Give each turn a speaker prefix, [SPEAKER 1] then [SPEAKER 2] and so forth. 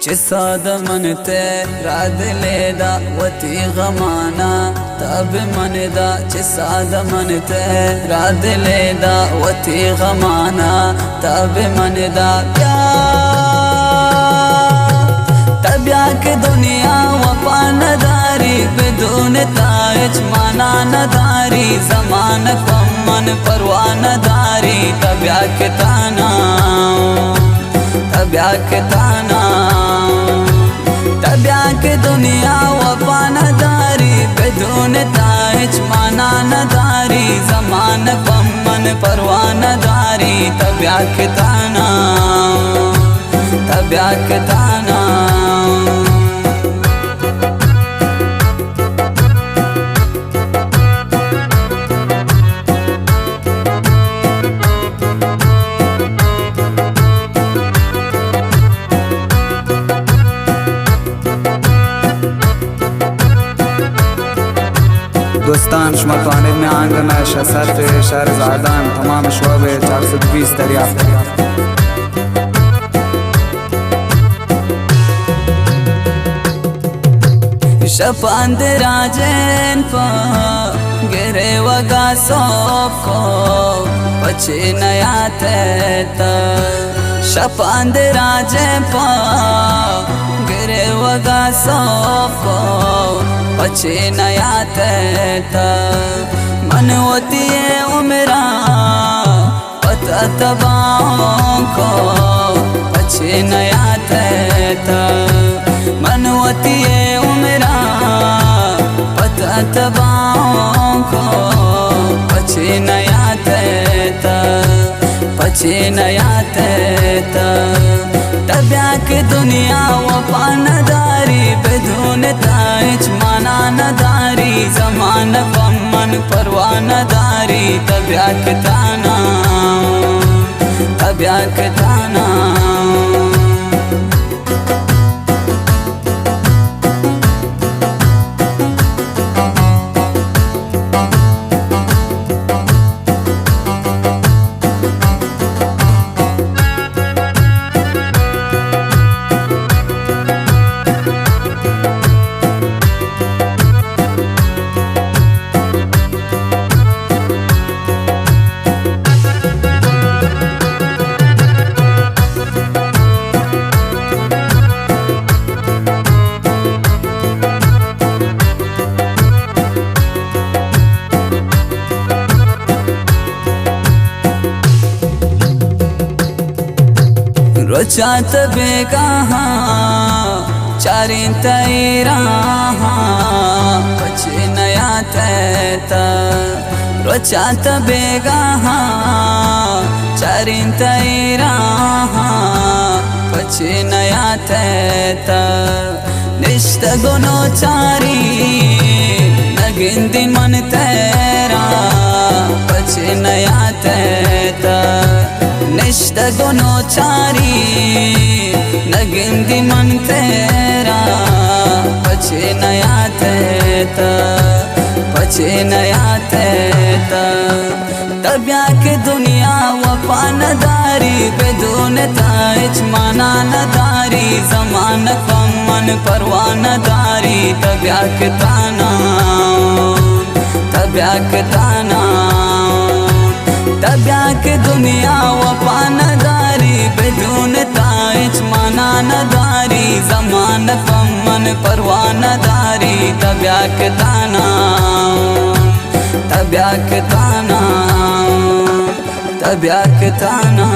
[SPEAKER 1] چساد من ته راد لیدا وتی غمانا تب من دا چساد من ته راد لیدا وتی غمانا تب من دا तबिया के दुनिया वफा नदारी بدون ताज माना नदारी जमान पमन परवा नदारी तबिया के ताना तबिया के ताना तबिया के दुनिया वफा नदारी بدون ताज माना नदारी जमान पमन परवा नदारी तबिया के ताना तबिया के ताना
[SPEAKER 2] دوستان شما توانید می آنگنا شصرف شهر زعدان تمام شعبه 420 دریافت کنید.
[SPEAKER 1] شپاند راجن پا گره وگا سوپ کو پچی نیا تیتا شپاند راجن پا گره وگا سوپ کو پچی نیا تیتا منوتی عمرہ پتا تباہوں کو پچی نیا تیتا منوتی عمرہ پتا تباہوں کو پچی نیا تیتا پچی نیا تیتا तबिया के दुनिया वफा नदारी بدون ताज माना नदारी जमान पमन परवा नदारी तबिया के ताना तबिया के ताना रोचात बेगाहा चारिन तैरा पछे नया तैता रोचात बेगाहा चारिन तैरा पछे नया तैता निष्ठ गुनो चारी नगिंदी मन तैरा पछे नया तैता निष्ठ गुनो चारी नगिंदी मन तेरा पछे नया तैता पछे नया तैता तबिया के दुनिया वफा नदारी بدون ताज माना नदारी जमान पमन परवा नदारी तबिया के ताना तबिया के ताना तबिया के दुनिया वफा नदारी بدون ताज माना नदारी जमान पमन परवा नदारी तबिया के ताना तबिया के ताना तबिया के ताना।